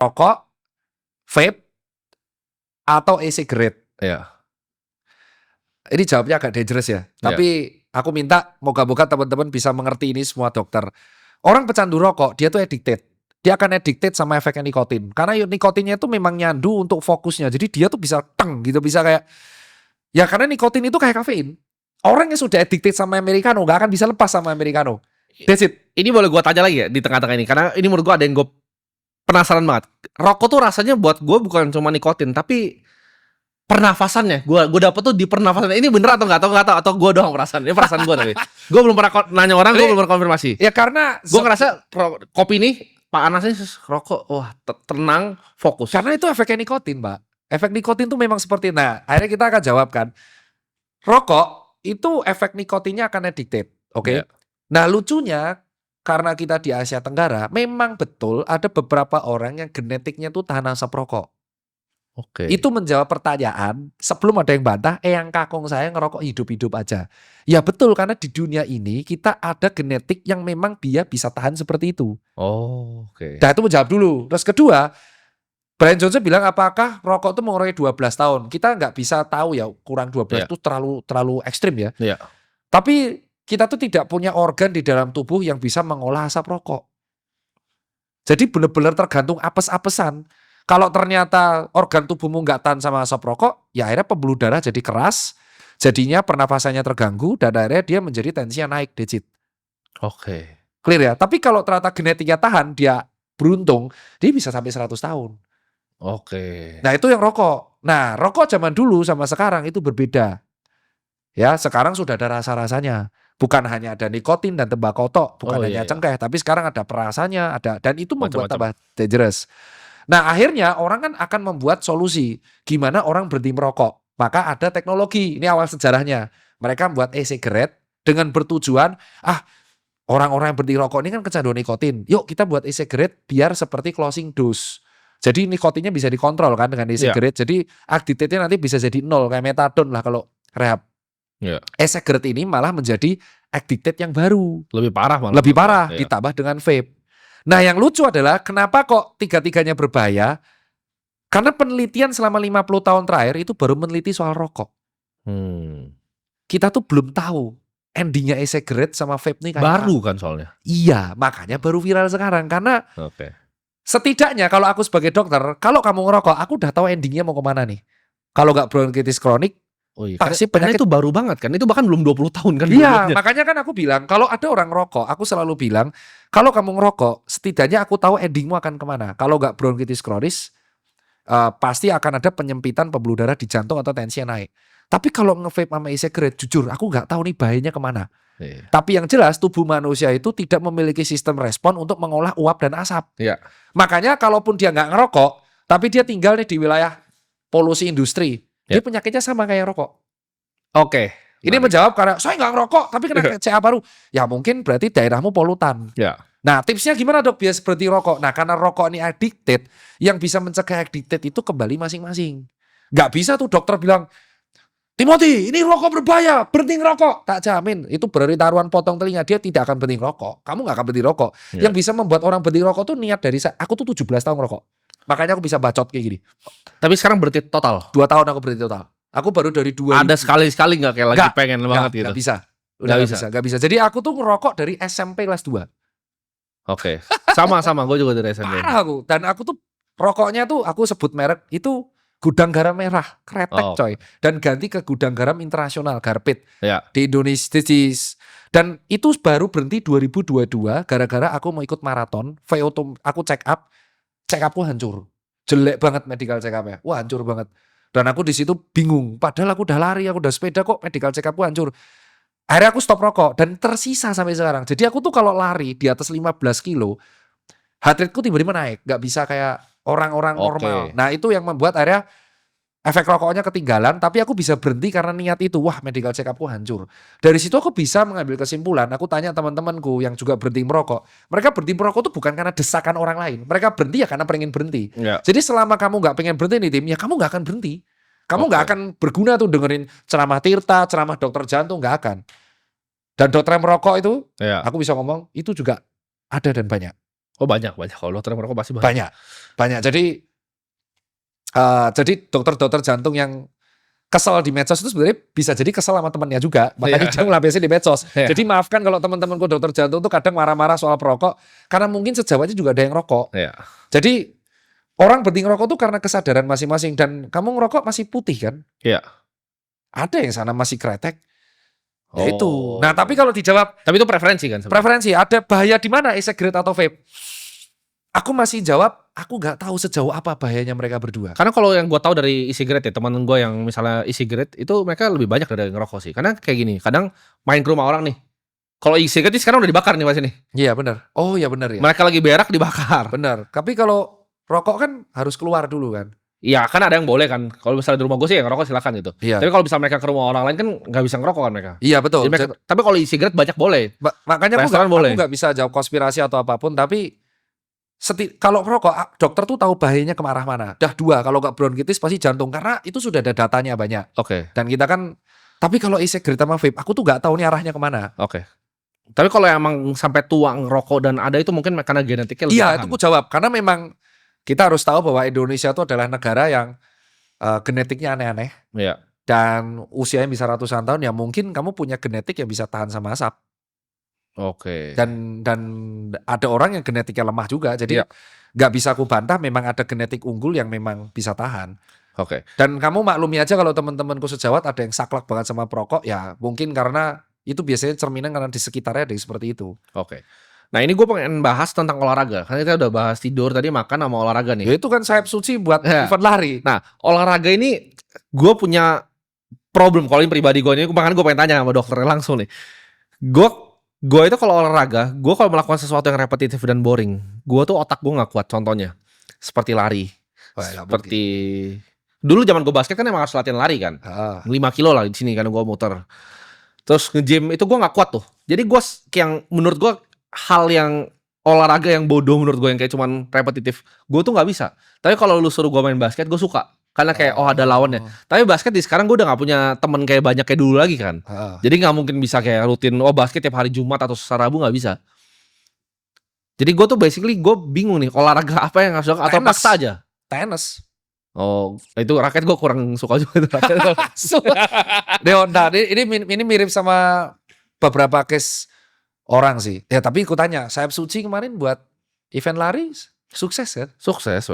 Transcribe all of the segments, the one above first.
rokok, vape, atau e-cigarette? Iya. Ini jawabnya agak dangerous ya. Tapi aku minta moga-moga teman-teman bisa mengerti ini semua dokter. Orang pecandu rokok, dia tuh addicted. Dia akan addicted sama efeknya nikotin. Karena nikotinnya itu memang nyandu untuk fokusnya. Jadi dia tuh bisa teng gitu, bisa kayak, ya karena nikotin itu kayak kafein. Orang yang sudah addicted sama Americano gak akan bisa lepas sama Americano. That's it. Ini boleh gue tanya lagi ya di tengah-tengah ini, karena ini menurut gue ada yang gue penasaran banget. Rokok tuh rasanya buat gue bukan cuma nikotin, tapi pernafasannya. Gue dapet tuh di pernafasannya. Ini bener atau nggak tahu atau gue doang perasaan. Ini perasaan gue tapi. Gue belum pernah nanya orang, gue belum pernah konfirmasi. Ya karena gue ngerasa kopi nih, Pak Anasnya rokok, wah tenang, fokus. Karena itu efeknya nikotin, Mbak. Efek nikotin tuh memang seperti, nah akhirnya kita akan jawabkan. Rokok itu efek nikotinnya akan addicted, oke? Yeah. Nah lucunya karena kita di Asia Tenggara, memang betul ada beberapa orang yang genetiknya tuh tahan asap rokok. Oke. Itu menjawab pertanyaan sebelum ada yang bantah, yang kakung saya ngerokok hidup-hidup aja. Ya betul, karena di dunia ini kita ada genetik yang memang dia bisa tahan seperti itu. Oh, oke. Nah itu menjawab dulu. Terus kedua, Brian Johnson bilang apakah rokok itu mengurangi 12 tahun? Kita nggak bisa tahu ya, kurang 12 itu terlalu ekstrim ya. Yeah. Tapi kita tuh tidak punya organ di dalam tubuh yang bisa mengolah asap rokok. Jadi benar-benar tergantung apes-apesan. Kalau ternyata organ tubuhmu nggak tahan sama asap rokok, ya akhirnya pembuluh darah jadi keras, jadinya pernafasannya terganggu, dan akhirnya dia menjadi tensinya naik, Dejit. Oke. Clear ya? Tapi kalau ternyata genetiknya tahan, dia beruntung, dia bisa sampai 100 tahun. Oke. Nah itu yang rokok. Nah rokok zaman dulu sama sekarang itu berbeda. Ya sekarang sudah ada rasa-rasanya. Bukan hanya ada nikotin dan tembakau tok, bukan hanya cengkeh, tapi sekarang ada perasanya, ada, dan itu membuat tambah dangerous. Nah akhirnya orang kan akan membuat solusi gimana orang berhenti merokok. Maka ada teknologi, ini awal sejarahnya. Mereka membuat e-cigarette dengan bertujuan, orang-orang yang berhenti rokok ini kan kecanduan nikotin. Yuk kita buat e-cigarette biar seperti closing dose. Jadi nikotinnya bisa dikontrol kan dengan e-cigarette. Jadi addicted-nya nanti bisa jadi 0 kayak metadon lah kalau rehab. E-cigarette ini malah menjadi addicted yang baru. Lebih parah malah. Lebih parah ditambah dengan vape. Nah yang lucu adalah kenapa kok tiga-tiganya berbahaya? Karena penelitian selama 50 tahun terakhir itu baru meneliti soal rokok. Kita tuh belum tahu endingnya e-cigarette sama vape nih kayak baru kan soalnya. Iya, makanya baru viral sekarang. Karena setidaknya kalau aku sebagai dokter, kalau kamu ngerokok, aku udah tahu endingnya mau kemana nih. Kalau nggak bronkitis kronik, pasti penyakit itu baru banget kan. Itu bahkan belum 20 tahun kan. Iya, makanya kan aku bilang, kalau ada orang ngerokok, aku selalu bilang, kalau kamu ngerokok, setidaknya aku tahu endingmu akan kemana. Kalau nggak bronkitis kronis, pasti akan ada penyempitan pembuluh darah di jantung atau tensinya naik. Tapi kalau nge-vape sama e-cigarette, jujur aku nggak tahu nih bahayanya kemana. Tapi yang jelas tubuh manusia itu tidak memiliki sistem respon untuk mengolah uap dan asap. Makanya kalaupun dia nggak ngerokok, tapi dia tinggal nih di wilayah polusi industri, dia penyakitnya sama kayak rokok. Ini menjawab karena saya nggak ngerokok, tapi kena CA paru. Ya mungkin berarti daerahmu polutan. Nah tipsnya gimana dok biar berhenti rokok? Nah karena rokok ini addicted, yang bisa mencegah addicted itu kembali masing-masing. Nggak bisa tuh dokter bilang, Timothy, ini rokok berbahaya, berhenti ngerokok. Tak jamin, itu berarti taruhan potong telinga, dia tidak akan berhenti rokok. Kamu nggak akan berhenti rokok. Yang bisa membuat orang berhenti rokok tuh niat dari saya. Aku tuh 17 tahun ngerokok. Makanya aku bisa bacot kayak gini. Tapi sekarang berhenti total? 2 tahun aku berhenti total. Aku baru dari 2000. Ada sekali-sekali nggak kayak lagi pengen banget gitu? Nggak bisa. Nggak bisa. Jadi aku tuh ngerokok dari SMP kelas 2. Sama-sama, gue juga dari SMP. Parah aku. Dan aku tuh rokoknya tuh, aku sebut merek, itu Gudang Garam Merah, kretek coy. Dan ganti ke Gudang Garam Internasional, Garpit. Di Indonesia. Dan itu baru berhenti 2022 gara-gara aku mau ikut maraton. Aku check upku hancur. Jelek banget medical check up-nya. Wah hancur banget. Dan aku di situ bingung. Padahal aku udah lari, aku udah sepeda kok medical check up-ku hancur. Akhirnya aku stop rokok dan tersisa sampai sekarang. Jadi aku tuh kalau lari di atas 15 kilo, heart rate-ku tiba-tiba naik. Gak bisa kayak orang-orang normal. Nah itu yang membuat akhirnya efek rokoknya ketinggalan, tapi aku bisa berhenti karena niat itu. Wah medical check up-ku hancur. Dari situ aku bisa mengambil kesimpulan. Aku tanya teman-temanku yang juga berhenti merokok. Mereka berhenti merokok itu bukan karena desakan orang lain. Mereka berhenti ya karena pengen berhenti. Jadi selama kamu gak pengen berhenti nih tim, ya kamu gak akan berhenti. Kamu gak akan berguna tuh dengerin ceramah Tirta, ceramah dokter jantung, gak akan. Dan dokter yang merokok itu, aku bisa ngomong, itu juga ada dan banyak. Oh banyak. Kalau dokter yang merokok pasti banyak. Banyak. Jadi dokter-dokter jantung yang kesel di medsos itu sebenarnya bisa jadi kesel sama temannya juga. Makanya dia ngelampiasin di medsos. Jadi maafkan kalau teman-temanku dokter jantung tuh kadang marah-marah soal perokok. Karena mungkin sejawatnya juga ada yang rokok. Jadi orang berhenti ngerokok tuh karena kesadaran masing-masing. Dan kamu ngerokok masih putih kan? Iya. Ada yang sana masih kretek. Ya itu. Nah tapi kalau dijawab. Tapi itu preferensi kan? Sebenarnya? Preferensi. Ada bahaya di mana e-cigarette atau vape? Aku masih jawab, aku nggak tahu sejauh apa bahayanya mereka berdua. Karena kalau yang gue tahu dari e-cigarette ya, teman gue yang misalnya e-cigarette itu mereka lebih banyak dari ngerokok sih. Karena kayak gini, kadang main ke rumah orang nih. Kalau e-cigarette sekarang udah dibakar nih Mas ini. Iya benar. Oh iya benar ya. Mereka lagi berak dibakar. Benar. Tapi kalau rokok kan harus keluar dulu kan. Iya kan ada yang boleh kan. Kalau misalnya di rumah gue sih ya ngerokok silakan gitu. Iya. Tapi kalau misalnya mereka ke rumah orang lain kan nggak bisa ngerokok kan mereka. Iya betul. Tapi kalau e-cigarette banyak boleh. Makanya aku nggak bisa jawab konspirasi atau apapun. Tapi kalau perokok, dokter tuh tahu bahayanya ke arah mana. Dah 2, kalau nggak bronkitis pasti jantung. Karena itu sudah ada datanya banyak. Oke. Dan kita kan, tapi kalau e-cigarette sama vape, aku tuh nggak tahu nih arahnya kemana. Oke. Tapi kalau emang sampai tua ngerokok dan ada itu mungkin karena genetiknya lebih Iya, itu aku jawab. Karena memang kita harus tahu bahwa Indonesia itu adalah negara yang genetiknya aneh-aneh. Iya. Dan usianya bisa ratusan tahun, ya mungkin kamu punya genetik yang bisa tahan sama asap. Oke. Dan ada orang yang genetiknya lemah juga, jadi nggak bisa aku bantah. Memang ada genetik unggul yang memang bisa tahan. Oke. Dan kamu maklumi aja kalau teman-temanku sejawat ada yang saklek banget sama perokok, ya mungkin karena itu biasanya cerminan karena di sekitarnya ada yang seperti itu. Oke. Nah ini gue pengen bahas tentang olahraga. Karena kita udah bahas tidur tadi, makan sama olahraga nih. Ya itu kan sayap suci buat event lari. Nah olahraga ini gue punya problem. Kalau ini pribadi gue ini, makanya gue pengen tanya sama dokternya langsung nih. Gue itu kalau olahraga, gue kalau melakukan sesuatu yang repetitif dan boring, gue tuh otak gue nggak kuat. Contohnya seperti lari, seperti dulu zaman gue basket kan emang harus latihan lari kan, 5 kilo lah di sini kan gue muter. Terus nge-gym itu gue nggak kuat tuh. Jadi gue yang menurut gue hal yang olahraga yang bodoh menurut gue yang kayak cuman repetitif, gue tuh nggak bisa. Tapi kalau lu suruh gue main basket, gue suka. Karena kayak ada lawannya. Tapi basket di sekarang gue udah gak punya temen kayak banyak kayak dulu lagi kan. Jadi gak mungkin bisa kayak rutin basket tiap hari Jumat atau Rabu gak bisa. Jadi gue tuh basically gue bingung nih olahraga apa yang harus dilakukan atau paksa aja. Tenis. Oh itu raket gue kurang suka juga tuh raket. Nah, ini mirip sama beberapa case orang sih. Ya tapi aku tanya, Sayap Suci kemarin buat event lari sukses kan? Sukses.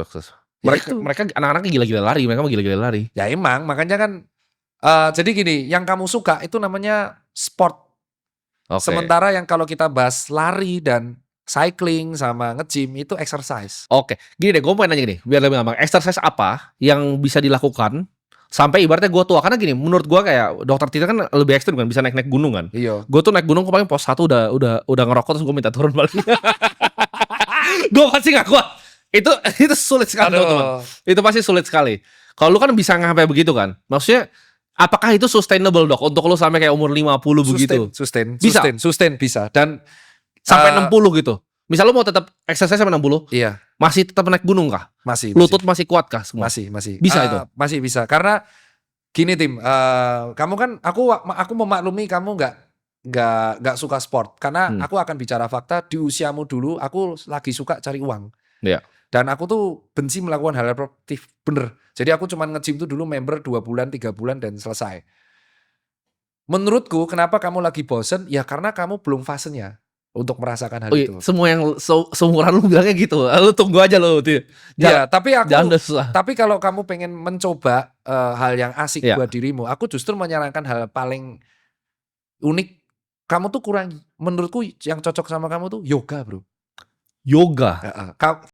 Mereka anak-anaknya gila-gila lari, mereka mau gila-gila lari. Ya emang, makanya kan jadi gini, yang kamu suka itu namanya sport. Sementara yang kalau kita bahas lari dan cycling sama nge-gym itu exercise. Oke, gini deh, gue pengen nanya gini, biar lebih gampang. Exercise apa yang bisa dilakukan sampai ibaratnya gue tua? Karena gini, menurut gue kayak dokter Tita kan lebih ekstrim kan, bisa naik-naik gunung kan. Iya. Gue tuh naik gunung kemarin pos 1 udah ngerokok terus gue minta turun balik. Gue pasti gak kuat. Itu sulit sekali teman-teman. Itu pasti sulit sekali. Kalau lu kan bisa sampai begitu kan. Maksudnya apakah itu sustainable dok untuk lu sampai kayak umur 50 begitu? Sustain bisa. Dan sampai 60 gitu. Misal lu mau tetap exercise sampai 60? Iya. Masih tetap naik gunung kah? Masih. Lutut masih kuat kah semua? Masih. Bisa itu? Masih bisa. Karena gini Tim, kamu kan aku memaklumi kamu nggak suka sport. Karena aku akan bicara fakta, di usiamu dulu aku lagi suka cari uang. Iya. Dan aku tuh benci melakukan hal produktif, bener. Jadi aku cuma nge-gym tuh dulu member 2 bulan, 3 bulan dan selesai. Menurutku kenapa kamu lagi bosen? Ya karena kamu belum fasenya untuk merasakan hal itu. Semua yang seumuran lu bilangnya gitu. Lu tunggu aja lu. Ya, tapi kalau kamu pengen mencoba hal yang asik buat dirimu, aku justru menyarankan hal paling unik. Kamu tuh menurutku yang cocok sama kamu tuh yoga, bro. Yoga?